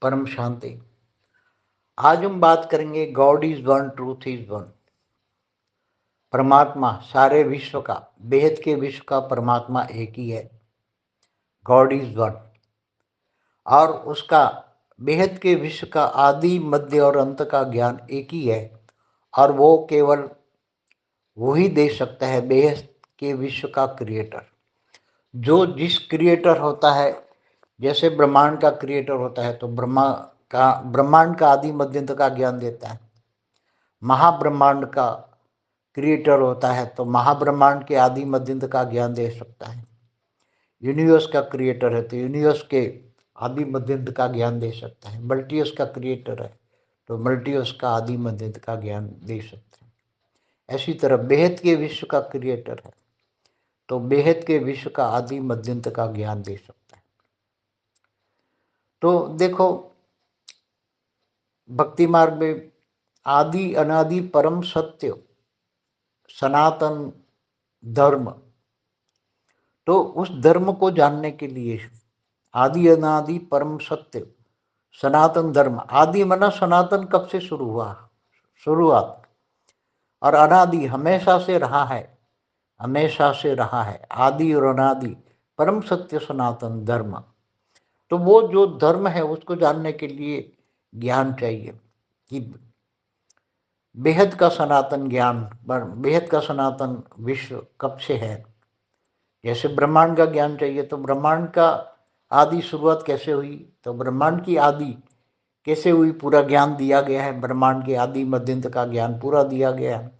परम शांति। आज हम बात करेंगे God is one, truth is one. परमात्मा सारे विश्व का, बेहद के विश्व का परमात्मा एक ही है। God is one. और उसका बेहद के विश्व का आदि, मध्य और अंत का ज्ञान एक ही है। और वो केवल वही दे सकता है, बेहद के विश्व का क्रिएटर। जो जिस क्रिएटर होता है, जैसे ब्रह्मांड का क्रिएटर होता है तो ब्रह्मांड का आदि मध्य अंत का ज्ञान देता है। महाब्रह्मांड का क्रिएटर होता है तो महाब्रह्मांड के आदि मध्य अंत का ज्ञान दे सकता है। यूनिवर्स का क्रिएटर है तो यूनिवर्स के आदि मध्य अंत का ज्ञान दे सकता है। मल्टीवर्स का क्रिएटर है तो मल्टीवर्स का आदि मध्य अंत का ज्ञान दे सकता है। ऐसी तरह बेहद के विश्व का क्रिएटर है तो बेहद के विश्व का आदि मध्य अंत का ज्ञान दे सकता है। तो देखो, भक्ति मार्ग में आदि अनादि परम सत्य सनातन धर्म, तो उस धर्म को जानने के लिए आदि अनादि परम सत्य सनातन धर्म, आदि मना सनातन कब से शुरू हुआ, शुरुआत, और अनादि हमेशा से रहा है, हमेशा से रहा है। आदि और अनादि परम सत्य सनातन धर्म, तो वो जो धर्म है उसको जानने के लिए ज्ञान चाहिए कि बेहद का सनातन ज्ञान, बेहद का सनातन विश्व कब से है। जैसे ब्रह्मांड का ज्ञान चाहिए तो ब्रह्मांड का आदि शुरुआत कैसे हुई, तो ब्रह्मांड की आदि कैसे हुई पूरा ज्ञान दिया गया है। ब्रह्मांड के आदि मध्यंत का ज्ञान पूरा दिया गया है।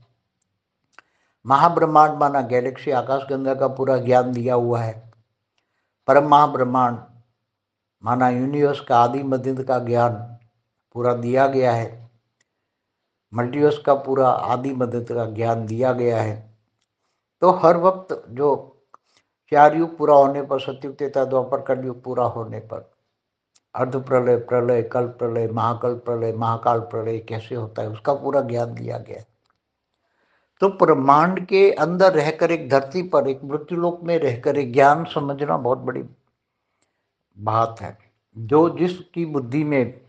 महाब्रह्मांड माना गैलेक्सी आकाशगंगा का पूरा ज्ञान दिया हुआ है। परम महाब्रह्मांड माना यूनिवर्स का आदि मध्यंत का ज्ञान पूरा दिया गया है। मल्टीवर्स का पूरा आदि मध्यंत का ज्ञान दिया गया है। तो हर वक्त जो चार युग पूरा होने पर, सतयुग त्रेता द्वापर कलयुग पूरा होने पर, अर्ध प्रलय, प्रलय, कल प्रलय, महाकल प्रलय, महाकाल प्रलय कैसे होता है उसका पूरा ज्ञान दिया गया है। तो ब्रह्मांड के अंदर रहकर, एक धरती पर, एक मृत्युलोक में रहकर एक ज्ञान समझना बहुत बड़ी बात है। जो जिसकी बुद्धि में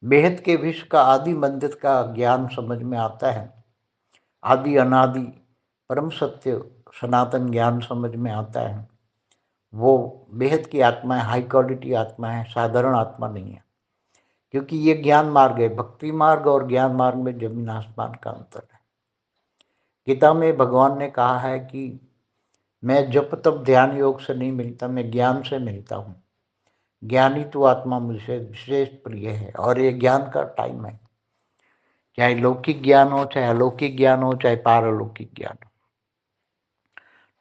बेहद के विश्व का आदि मंदिर का ज्ञान समझ में आता है, आदि अनादि परम सत्य सनातन ज्ञान समझ में आता है, वो बेहद की आत्मा है, हाई क्वालिटी आत्मा है, साधारण आत्मा नहीं है। क्योंकि ये ज्ञान मार्ग है। भक्ति मार्ग और ज्ञान मार्ग में जमीन आसमान का अंतर है। गीता में भगवान ने कहा है कि मैं जप तप ध्यान योग से नहीं मिलता, मैं ज्ञान से मिलता हूँ। ज्ञानी तो आत्मा मुझसे विशेष प्रिय है। और ये ज्ञान का टाइम है, चाहे लौकिक ज्ञान हो, चाहे अलौकिक ज्ञान हो, चाहे पारलौकिक ज्ञान हो।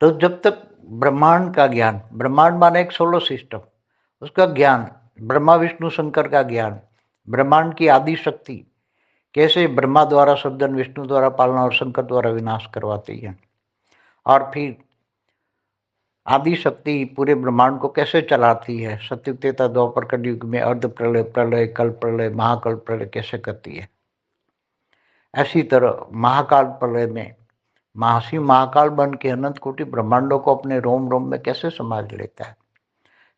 तो जब तक ब्रह्मांड का ज्ञान, ब्रह्मांड माने एक सोलर सिस्टम, उसका ज्ञान, ब्रह्मा विष्णु शंकर का ज्ञान, ब्रह्मांड की आदि शक्ति कैसे ब्रह्मा द्वारा सृजन, विष्णु द्वारा पालना और शंकर द्वारा विनाश करवाती है, और फिर आदि शक्ति पूरे ब्रह्मांड को कैसे चलाती है, सतयुग त्रेता द्वापर कलयुग में अर्ध प्रलय, प्रलय, कल प्रलय, महाकल प्रलय कैसे करती है। ऐसी तरह महाकाल प्रलय में महाशिव महाकाल बन के अनंत कोटि ब्रह्मांडों को अपने रोम रोम में कैसे समाज लेता है।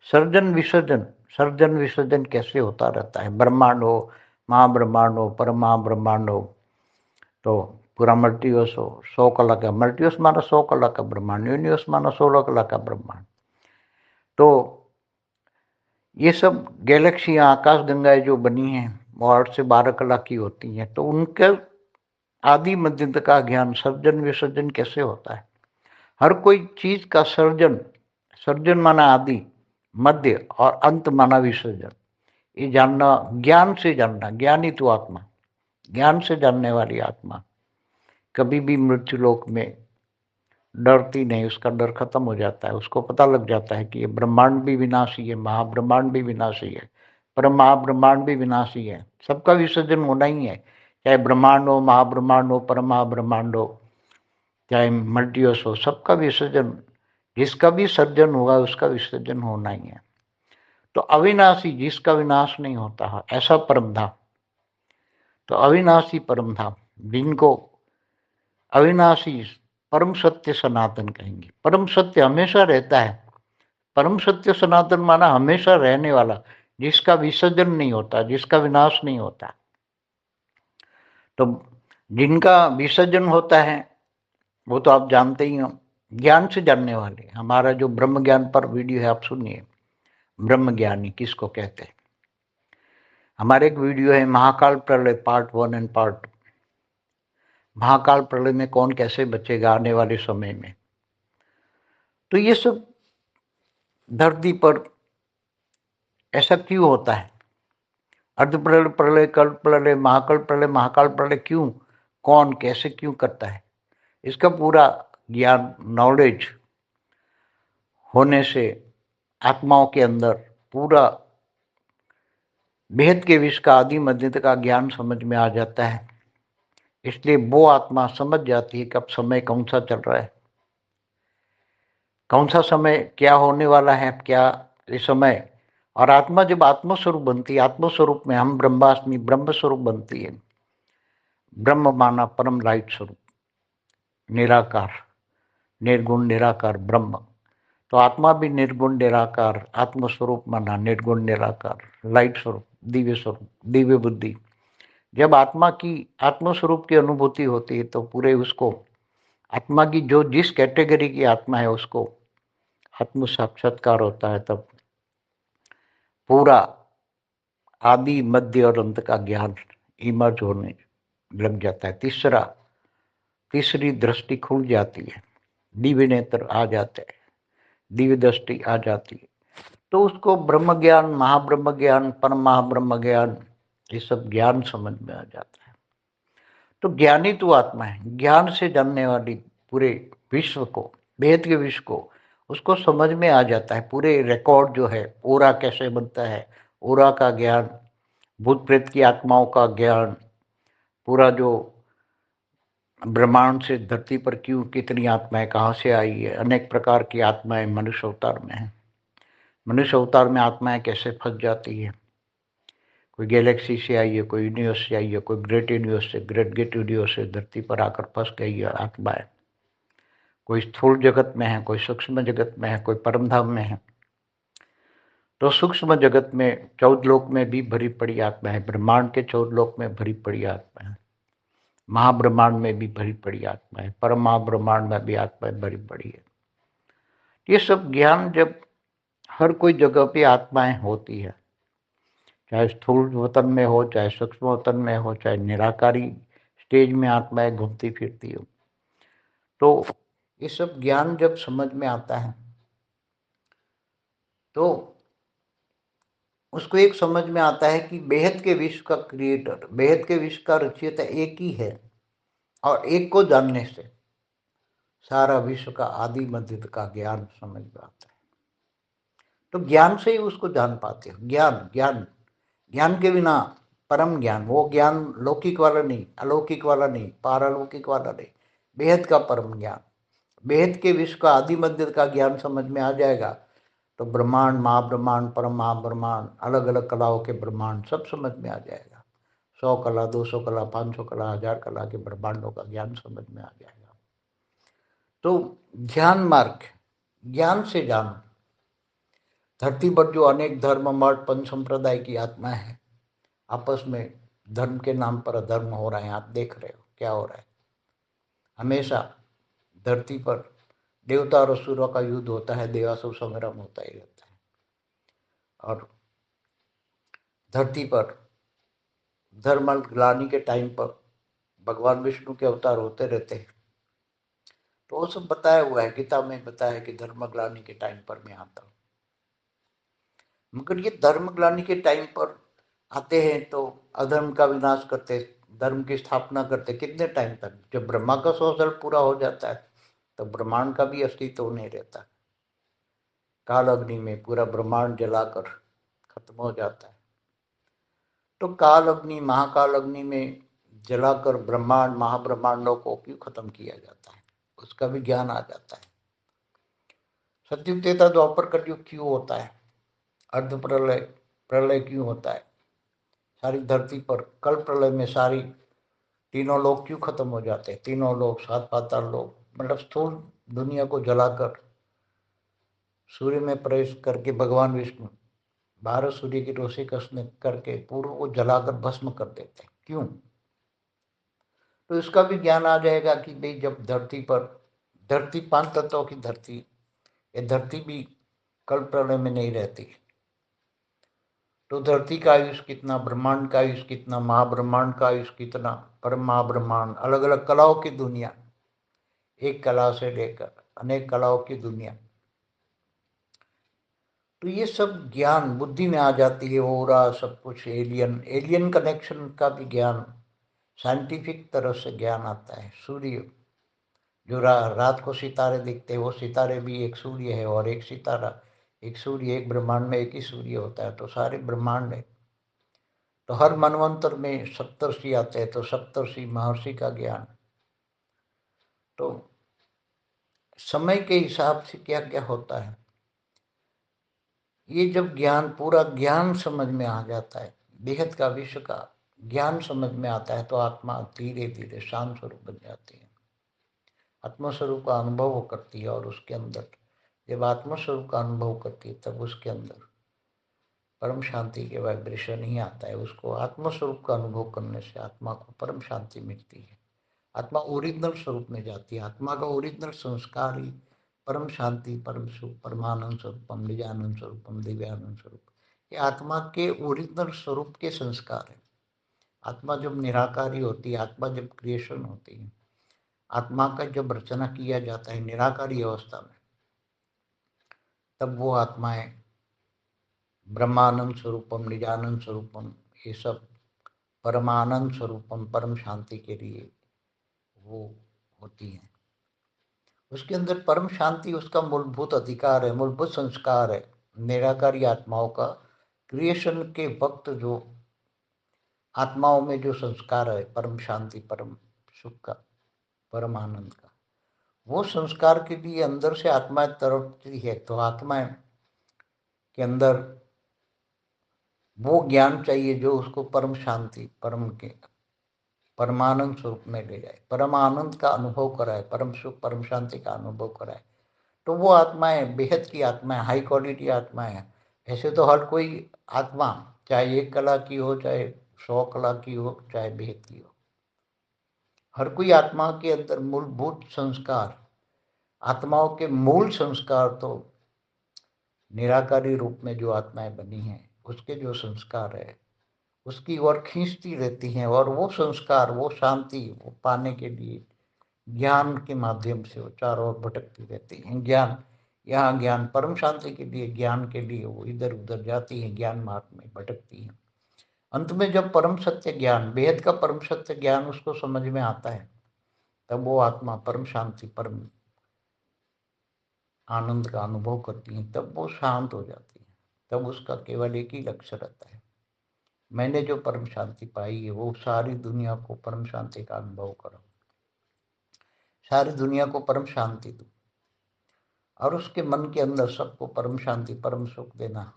सर्जन विसर्जन, सर्जन विसर्जन कैसे होता रहता है। ब्रह्मांड हो, महाब्रह्मांड हो, परम ब्रह्मांड हो, तो पूरा मल्टीवर्स हो, 100 कला का मल्टीवर्स माना 100 कला का ब्रह्मांड, यूनिवर्स माना 16 कला का ब्रह्मांड। तो ये सब गैलेक्सियां, आकाश गंगाएं जो बनी हैं वो 8 से 12 कला की होती हैं। तो उनके आदि मध्यंत का ज्ञान, सर्जन विसर्जन कैसे होता है। हर कोई चीज का सर्जन, सर्जन माना आदि, मध्य और अंत माना विसर्जन, ये जानना, ज्ञान से जानना। ज्ञानी तो आत्मा, ज्ञान से जानने वाली आत्मा कभी भी मृत्युलोक में डरती नहीं। उसका डर खत्म हो जाता है। उसको पता लग जाता है कि ये ब्रह्मांड भी विनाशी है, महाब्रह्मांड भी विनाशी है, परम महाब्रह्मांड भी विनाशी है। सबका विसर्जन होना ही है, चाहे ब्रह्मांड हो, महाब्रह्मांड हो, परम महाब्रह्मांड हो, चाहे मल्टीवर्स हो, सबका विसर्जन, जिसका भी सर्जन होगा उसका विसर्जन होना ही है। तो अविनाशी, जिसका विनाश नहीं होता है, ऐसा परम धाम। तो अविनाशी परम धाम, जिनको अविनाशी परम सत्य सनातन कहेंगे। परम सत्य हमेशा रहता है। परम सत्य सनातन माना हमेशा रहने वाला, जिसका विसर्जन नहीं होता, जिसका विनाश नहीं होता। तो जिनका विसर्जन होता है वो तो आप जानते ही हो, ज्ञान से जानने वाले। हमारा जो ब्रह्म ज्ञान पर वीडियो है आप सुनिए, ब्रह्म ज्ञानी किसको कहते हैं। हमारे एक वीडियो है महाकाल प्रलय पार्ट 1 एंड पार्ट 2। महाकाल प्रलय में कौन कैसे बचेगा आने वाले समय में। तो ये सब धरती पर ऐसा क्यों होता है, अर्ध प्रलय, प्रलय, कल्प प्रलय, महाकाल प्रलय क्यों, कौन कैसे क्यों करता है, इसका पूरा ज्ञान नॉलेज होने से आत्माओं के अंदर पूरा बेहद के विश्व का आदि मध्य का ज्ञान समझ में आ जाता है। इसलिए वो आत्मा समझ जाती है कि अब समय कौन सा चल रहा है, कौन सा समय क्या होने वाला है, क्या इस समय। और आत्मा जब आत्मस्वरूप बनती है, आत्मस्वरूप में हम ब्रह्मास्मि ब्रह्म स्वरूप बनती है। ब्रह्म माना परम लाइट स्वरूप, निराकार, निर्गुण निराकार ब्रह्म। तो आत्मा भी निर्गुण निराकार, आत्मस्वरूप माना निर्गुण निराकार, लाइट स्वरूप, दिव्य स्वरूप, दिव्य बुद्धि। जब आत्मा की आत्मस्वरूप की अनुभूति होती है तो पूरे उसको आत्मा की जो जिस कैटेगरी की आत्मा है उसको आत्म साक्षात्कार होता है। तब पूरा आदि मध्य और अंत का ज्ञान इमर्ज होने लग जाता है। तीसरी दृष्टि खुल जाती है, दिव्य नेत्र आ जाते हैं, दिव्य दृष्टि आ जाती है। तो उसको ब्रह्म ज्ञान, महाब्रह्म ज्ञान, परम महाब्रह्म ज्ञान, ये सब ज्ञान समझ में आ जाता है। तो ज्ञानी तो आत्मा है, ज्ञान से जानने वाली पूरे विश्व को, वेद के विश्व को, उसको समझ में आ जाता है। पूरे रिकॉर्ड जो है, ओरा कैसे बनता है, ओरा का ज्ञान, भूत प्रेत की आत्माओं का ज्ञान, पूरा जो ब्रह्मांड से धरती पर क्यों कितनी आत्माएं कहाँ से आई है, अनेक प्रकार की आत्माएं मनुष्य अवतार में है। मनुष्य अवतार में आत्माएं कैसे फंस जाती है, कोई गैलेक्सी से आई है, कोई यूनिवर्स से आई है, कोई ग्रेट यूनिवर्स से, ग्रेट गेट यूनिवर्स से धरती पर आकर फंस गई है आत्माएं। कोई स्थूल जगत में है, कोई सूक्ष्म जगत में है, कोई परम धाम में है। तो सूक्ष्म जगत में 14 लोक में भी भरी पड़ी आत्मा है, ब्रह्मांड के 14 लोक में भरी पड़ी आत्मा है, महाब्रह्मांड में भी भरी पड़ी आत्मा है, परम महाब्रह्मांड में भी आत्मा भरी पड़ी है। ये सब ज्ञान जब हर कोई जगह पे आत्माएं होती है, चाहे स्थूल वतन में हो, चाहे सूक्ष्म वतन में हो, चाहे निराकारी स्टेज में आत्माएं घूमती फिरती हो, तो ये सब ज्ञान जब समझ में आता है तो उसको एक समझ में आता है कि बेहद के विश्व का क्रिएटर, बेहद के विश्व का रचयिता एक ही है। और एक को जानने से सारा विश्व का आदि मध्य का ज्ञान समझ में आता है। तो ज्ञान से ही उसको जान पाते हो। ज्ञान ज्ञान ज्ञान के बिना परम ज्ञान, वो ज्ञान लौकिक वाला नहीं, अलौकिक वाला नहीं, पारलौकिक वाला नहीं, बेहद का परम ज्ञान, बेहद के विश्व का आदि मध्य का ज्ञान समझ में आ जाएगा तो ब्रह्मांड, महाब्रह्मांड, परम महाब्रह्मांड, अलग अलग कलाओं के ब्रह्मांड सब समझ में आ जाएगा। 100 कला, 200 कला, 500 कला, 1000 कला के ब्रह्मांडों का ज्ञान समझ में आ जाएगा। तो ज्ञान मार्ग, ज्ञान से जानो। धरती पर जो अनेक धर्म, मठ, पंच संप्रदाय की आत्मा है, आपस में धर्म के नाम पर अधर्म हो रहे हैं। आप देख रहे हो क्या हो रहा है। हमेशा धरती पर देवता और असुरों का युद्ध होता है, देवासुर संग्राम होता ही रहता है। और धरती पर धर्म ग्लानि के टाइम पर भगवान विष्णु के अवतार होते रहते हैं। तो वो सब बताया हुआ है, गीता में बताया है कि धर्म ग्लानि के टाइम पर मैं आता हूँ। मगर ये धर्म ग्लानि के टाइम पर आते हैं तो अधर्म का विनाश करते, धर्म की स्थापना करते। कितने टाइम तक? जब ब्रह्मा का 100 साल पूरा हो जाता है तो ब्रह्मांड का भी अस्तित्व नहीं रहता। काल अग्नि में पूरा ब्रह्मांड जलाकर खत्म हो जाता है। तो काल अग्नि, महाकाल अग्नि में जलाकर ब्रह्मांड, महाब्रह्मांडों को क्यों खत्म किया जाता है, उसका भी ज्ञान आ जाता है। सतयुग त्रेता द्वापर कलयुग क्यों होता है, अर्ध प्रलय, प्रलय क्यों होता है, सारी धरती पर कल प्रलय में सारी तीनों लोग क्यों खत्म हो जाते हैं, तीनों लोग, 7 पाताल लोग, मतलब स्थूल दुनिया को जलाकर सूर्य में प्रवेश करके भगवान विष्णु भारत सूर्य की रोशनी कसने करके पूर्व को जलाकर भस्म कर देते हैं। क्यों? तो इसका भी ज्ञान आ जाएगा कि भाई जब धरती 5 तत्वों की धरती, ये धरती भी कल प्रलय में नहीं रहती, तो धरती का आयुष कितना, ब्रह्मांड का आयुष कितना, महाब्रह्मांड का आयुष कितना, परम महाब्रह्मांड, अलग अलग कलाओं की दुनिया, एक कला से लेकर अनेक कलाओं की दुनिया। तो ये सब ज्ञान बुद्धि में आ जाती है। ओरा सब कुछ, एलियन कनेक्शन का भी ज्ञान, साइंटिफिक तरह से ज्ञान आता है। सूर्य जो रात को सितारे दिखते हैं, वो सितारे भी एक सूर्य है, और एक सितारा, एक सूर्य, एक ब्रह्मांड में एक ही सूर्य होता है, तो सारे ब्रह्मांड है। तो हर मनवंतर में सप्तर्षि आते हैं, तो सप्तर्षि महर्षि का ज्ञान। तो समय के हिसाब से क्या क्या होता है, ये जब ज्ञान, पूरा ज्ञान समझ में आ जाता है, बेहद का विश्व का ज्ञान समझ में आता है, तो आत्मा धीरे धीरे शांत स्वरूप बन जाती है, आत्मस्वरूप का अनुभव वो करती है। और उसके अंदर जब आत्मस्वरूप का अनुभव करती है, तब उसके अंदर परम शांति के वाइब्रेशन ही आता है। उसको आत्मस्वरूप का अनुभव करने से आत्मा को परम शांति मिलती है, आत्मा ओरिजिनल स्वरूप में जाती है। आत्मा का ओरिजिनल संस्कार ही परम शांति, परम सुख, परमानंद स्वरूपम, निजानंद स्वरूपम, दिव्यानंद स्वरूप, ये आत्मा के ओरिजिनल स्वरूप के संस्कार है। आत्मा जब निराकारी होती है, आत्मा जब क्रिएशन होती है, आत्मा का जब रचना किया जाता है निराकारी अवस्था में, तब वो आत्माएं ब्रह्मानंद स्वरूपम, निजानंद स्वरूपम, ये सब परमानंद स्वरूपम, परम शांति के लिए वो होती हैं। उसके अंदर परम शांति उसका मूलभूत अधिकार है, मूलभूत संस्कार है। निराकारी आत्माओं का क्रिएशन के वक्त जो आत्माओं में जो संस्कार है परम शांति, परम सुख का, परम आनंद का, वो संस्कार के लिए अंदर से आत्माएं तड़पती है। तो आत्माएं के अंदर वो ज्ञान चाहिए जो उसको परम शांति, परम के परमानंद स्वरूप में ले जाए, परम आनंद का अनुभव कराए, परम सुख, परम शांति का अनुभव कराए। तो वो आत्माएं बेहद की आत्माएं, हाई क्वालिटी आत्माएं हैं। ऐसे तो हर कोई आत्मा, चाहे 1 कला की हो, चाहे 100 कला की हो, चाहे बेहद की हो, हर कोई आत्मा के अंदर मूलभूत संस्कार, आत्माओं के मूल संस्कार तो निराकारी रूप में जो आत्माएं बनी हैं उसके जो संस्कार है उसकी ओर खींचती रहती हैं। और वो संस्कार, वो शांति, वो पाने के लिए ज्ञान के माध्यम से वो चारों ओर भटकती रहती हैं। ज्ञान, यहाँ ज्ञान, परम शांति के लिए, ज्ञान के लिए वो इधर उधर जाती है, ज्ञान मार्ग में भटकती है। अंत में जब परम सत्य ज्ञान, बेहद का परम सत्य ज्ञान उसको समझ में आता है, तब वो आत्मा परम शांति, परम आनंद का अनुभव करती है, तब वो शांत हो जाती है। तब उसका केवल एक ही लक्ष्य रहता है, मैंने जो परम शांति पाई है वो सारी दुनिया को परम शांति का अनुभव करो, सारी दुनिया को परम शांति दो, और उसके मन के अंदर सबको परम शांति, परम सुख देना।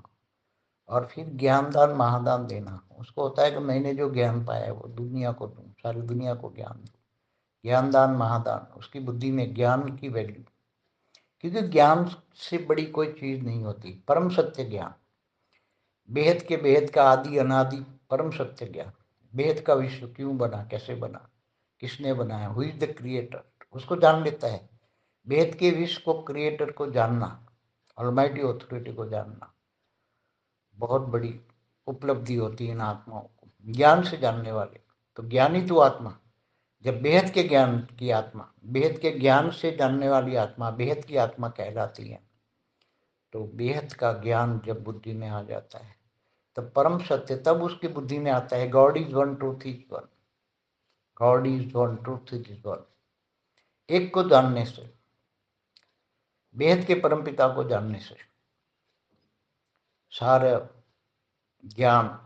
और फिर ज्ञान दान, महादान देना। उसको होता है कि मैंने जो ज्ञान पाया है वो दुनिया को दूं, सारी दुनिया को ज्ञान दूं। ज्ञान दान, महादान, उसकी बुद्धि में ज्ञान की वैल्यू, क्योंकि ज्ञान से बड़ी कोई चीज नहीं होती। परम सत्य ज्ञान, बेहद के बेहद का आदि अनादि परम सत्य ज्ञान, बेहद का विश्व क्यों बना, कैसे बना, किसने बनाया, हु इज द क्रिएटर, उसको जान लेता है। बेहद के विश्व को, क्रिएटर को जानना, ऑलमाइटी ऑथोरिटी को जानना बहुत बड़ी उपलब्धि होती है इन आत्माओं को, ज्ञान से जानने वाले। तो ज्ञानी तो आत्मा, जब बेहद के ज्ञान की आत्मा, बेहद के ज्ञान से जानने वाली आत्मा बेहद की आत्मा कहलाती है। तो बेहद का ज्ञान जब बुद्धि में आ जाता है, तब परम सत्य तब उसकी बुद्धि में आता है। God is one, truth is one, God is one, truth is one. एक को जानने से, बेहद के परम पिता को जानने से सारा ज्ञान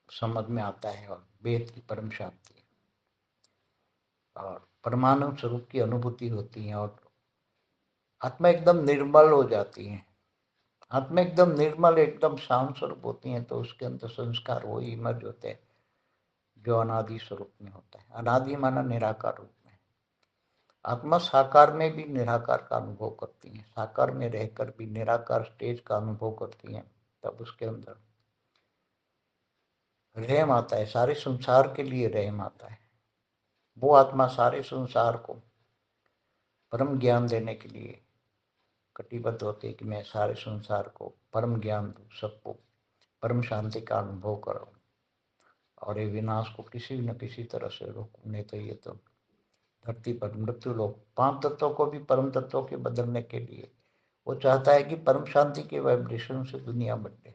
समझ में आता है, और बेहद की परम शांति और परमानंद स्वरूप की अनुभूति होती है, और आत्मा एकदम निर्मल हो जाती है। आत्मा एकदम निर्मल, एकदम शांत स्वरूप होती है। तो उसके अंदर संस्कार वही इमर्ज होते हैं जो अनादि स्वरूप में होता है। अनादि माना निराकार रूप में। आत्मा साकार में भी निराकार का अनुभव करती है, साकार में रहकर भी निराकार स्टेज का अनुभव करती है। तब उसके अंदर रहम आता है, सारे संसार के लिए रहम आता है। वो आत्मा सारे संसार को परम ज्ञान देने के लिए कटिबद्ध होती है कि मैं सारे संसार को परम ज्ञान दूँ, सबको परम शांति का अनुभव कराऊं और ये विनाश को किसी न किसी तरह से रोकूं। नहीं तो ये तो धरती पर मृत्यु लोग 5 तत्वों को भी परम तत्वों के बदलने के लिए वो चाहता है कि परम शांति के वाइब्रेशन से दुनिया बदले।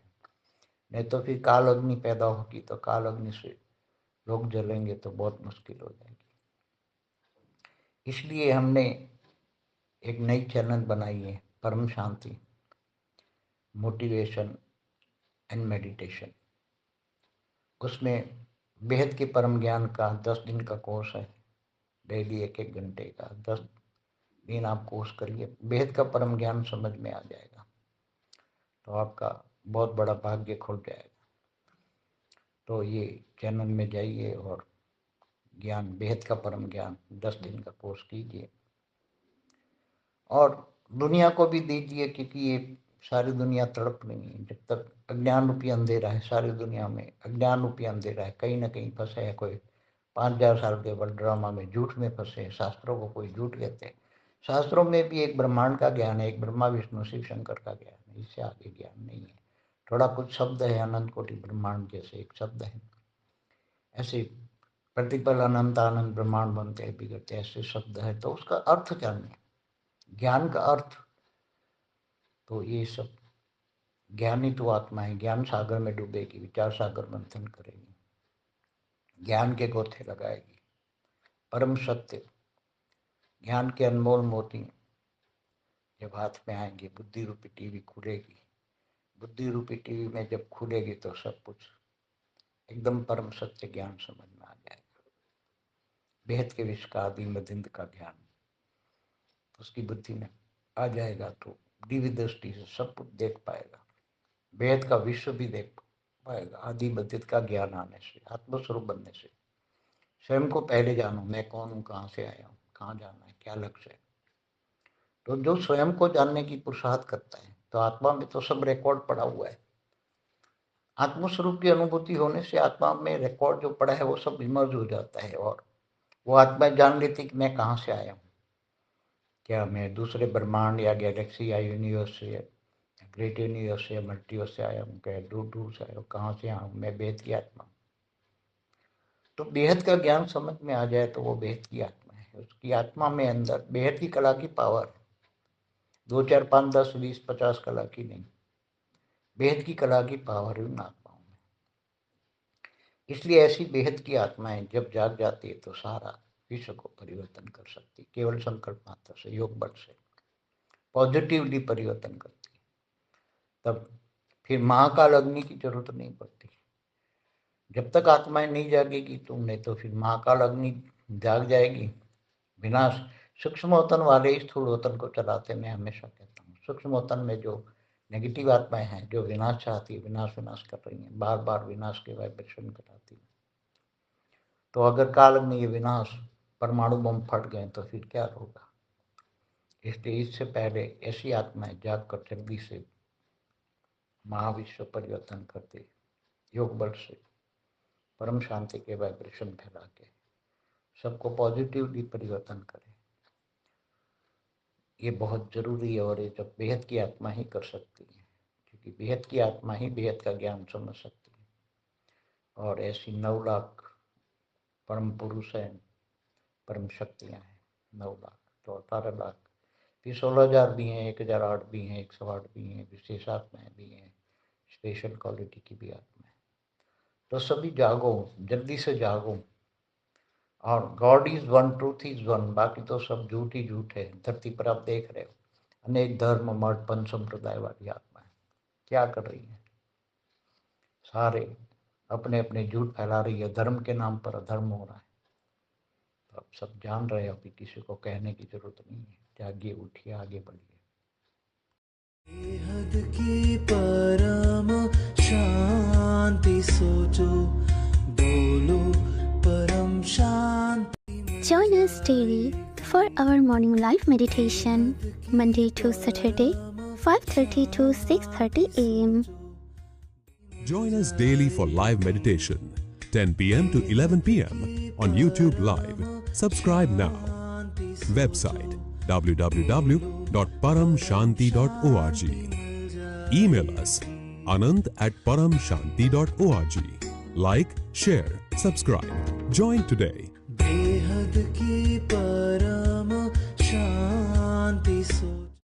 नहीं तो फिर काल अग्नि पैदा होगी, तो काल अग्नि से लोग जलेंगे तो बहुत मुश्किल हो जाएगी। इसलिए हमने एक नई चैनल बनाई है, परम शांति मोटिवेशन एंड मेडिटेशन। उसमें बेहद के परम ज्ञान का 10 दिन का कोर्स है, डेली 1-1 घंटे का। 10 दिन आप कोर्स करिए, बेहद का परम ज्ञान समझ में आ जाएगा तो आपका बहुत बड़ा भाग्य खुल जाएगा। तो ये चैनल में जाइए और ज्ञान, बेहद का परम ज्ञान 10 दिन का कोर्स कीजिए और दुनिया को भी दीजिए, क्योंकि ये सारी दुनिया तड़प रही है। जब तक अज्ञान रूपी अंधेरा है, सारी दुनिया में अज्ञान रूपी अंधेरा है, कहीं ना कहीं फंसे है। कोई 5000 साल के बल ड्रामा में, झूठ में फंसे, शास्त्रों को कोई झूठ कहते हैं। शास्त्रों में भी एक ब्रह्मांड का ज्ञान है, एक ब्रह्मा विष्णु शिव शंकर का ज्ञान है, इससे आगे ज्ञान नहीं है। थोड़ा कुछ शब्द है, अनंत कोटि ब्रह्मांड जैसे एक शब्द है, ऐसे प्रतिपल अनंत आनंद ब्रह्मांड बनते हैं बिगड़ते, ऐसे शब्द है। तो उसका अर्थ जानिए, ज्ञान का अर्थ। तो ये सब ज्ञानी तो आत्मा है, ज्ञान सागर में डूबेगी, विचार सागर मंथन करेगी, ज्ञान के गोथे लगाएगी, परम सत्य ज्ञान के अनमोल मोती जब हाथ में आएंगे, बुद्धि रूपी टीवी खुलेगी। बुद्धि रूपी टीवी में जब खुलेगी तो सब कुछ एकदम परम सत्य ज्ञान समझ में आ जाएगा। बेहद के विश्व का आदि मदिंद का ज्ञान उसकी बुद्धि में आ जाएगा तो दिव्य दृष्टि से सब कुछ देख पाएगा। बेहद का विश्व भी देख पाएगा आदि मदित का ज्ञान आने से, आत्मस्वरूप बनने से। स्वयं को पहले जानो, मैं कौन हूँ, कहाँ से आया हूँ, कहाँ जाना है, क्या लक्ष्य है। तो जो स्वयं को जानने की पुरुषार्थ करता है, तो आत्मा में तो सब रिकॉर्ड पड़ा हुआ है। आत्मस्वरूप की अनुभूति होने से आत्मा में रिकॉर्ड जो पड़ा है वो सब इमर्ज हो जाता है और वो आत्मा जान लेती कि मैं कहाँ से आया हूँ। क्या मैं दूसरे ब्रह्मांड या गैलेक्सी या यूनिवर्स से, ग्रेट यूनिवर्स से, मल्टीवर्स से आया हूँ, क्या दूर दूर से आया हूँ, कहाँ से आया हूँ, मैं बेहद की आत्मा। तो बेहद का ज्ञान समझ में आ जाए तो वो बेहद की आत्मा है। उसकी आत्मा में अंदर बेहद की कला की पावर, 2 4 5 10 20 50 कला की नहीं, बेहद की कला की पावर है उन आत्माओं में। इसलिए ऐसी बेहद की आत्माएं जब जाग जाती है तो सारा विश्व को परिवर्तन कर सकती, केवल संकल्प मात्र से, योग बल से पॉजिटिवली परिवर्तन करती। तब फिर महाकाल अग्नि की जरूरत नहीं पड़ती। जब तक आत्माएं नहीं जागेगी तुमने, तो फिर महाकाल अग्नि जाग जाएगी, विनाश। सूक्ष्म वतन वाले स्थूल वतन को चलाते, मैं हमेशा कहता हूँ। सूक्ष्म वतन में जो नेगेटिव आत्माएं हैं, जो विनाश चाहती है, विनाश कर रही हैं, बार बार विनाश के वाइब्रेशन कराती है। तो अगर काल में ये विनाश, परमाणु बम फट गए तो फिर क्या होगा। इसलिए इससे पहले ऐसी आत्माएं जाग कर जल्दी से महाविश्व परिवर्तन करते, योग बल से परम शांति के वाइब्रेशन फैला के सबको पॉजिटिवली परिवर्तन करे। ये बहुत जरूरी है और ये जब बेहद की आत्मा ही कर सकती है, क्योंकि बेहद की आत्मा ही बेहद का ज्ञान समझ सकती है। और ऐसी 9 लाख परम पुरुष हैं, परम शक्तियाँ हैं। 9 लाख तो 18 लाख, फिर 16,000 भी हैं, 1008 भी हैं, 108 भी हैं, विशेष आत्माएं भी हैं, स्पेशल क्वालिटी की भी आत्मा है। तो सभी जागो, जल्दी से जागो। और God is one, truth is one, बाकी तो सब झूठ ही झूठ है। धरती पर आप देख रहे हो अनेक धर्म, मठ, पंच संप्रदाय वाली आत्माएं क्या कर रही है, सारे अपने अपने झूठ फैला रही है, धर्म के नाम पर अधर्म हो रहा है। तो आप सब जान रहे हो, अभी किसी को कहने की जरूरत नहीं है। जागिए, उठिए, आगे बढ़िए। बेहद की परम शांति सोचो, बोलो परम शांति। Join us daily for our morning live meditation, Monday to Saturday, 5:30 to 6:30 a.m. Join us daily for live meditation, 10 p.m. to 11 p.m. on YouTube Live. Subscribe now. Website www.paramshanti.org. Email us anant@paramshanti.org. Like, share, subscribe. Join today. बेहद की परम शांति सो